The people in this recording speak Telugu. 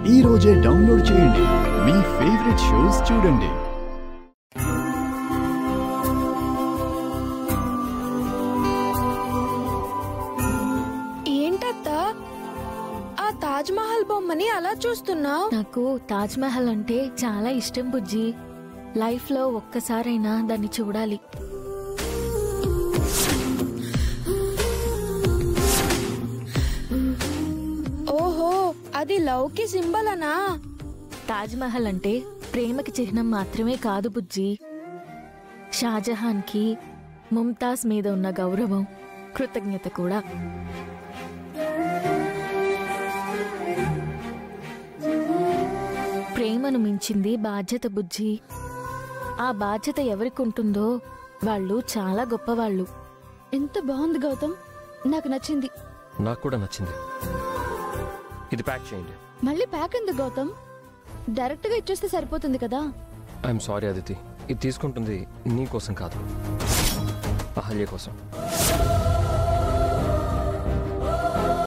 ఈ రోజే డౌన్లోడ్ చేయండి. మీ ఫేవరెట్ షోస్ చూడండి. ఏంటత్తా ఆ తాజ్ మహల్ బొమ్మని అలా చూస్తున్నావు? నాకు తాజ్ మహల్ అంటే చాలా ఇష్టం బుజ్జి. లైఫ్ లో ఒక్కసారైనా దాన్ని చూడాలి. ఓహో, అది లవ్ కి సింబల్ అనా? తాజ్ మహల్ అంటే ప్రేమకి చిహ్నం మాత్రమే కాదు బుజ్జి. షాజహాన్ కి ముంతాజ్ మీద ఉన్న గౌరవం, కృతజ్ఞత కూడా. ప్రేమను మించింది బాధ్యత బుజ్జి. ఆ బాధ్యత ఎవరికి ఉంటుందో వాళ్ళు చాలా గొప్పవాళ్ళు. ఎంత బాగుంది గౌతమ్, నాకు నచ్చింది. నాకు కూడా నచ్చింది. ఇది ప్యాక్ చేయండి. మళ్ళీ ప్యాక్ ఎందుకు గౌతమ్? డైరెక్ట్ గా ఇచ్చేస్తే సరిపోతుంది కదా. ఐఎమ్ సారీ అదితి, ఇది తీసుకుంటుంది నీ కోసం కాదు, అహల్య కోసం.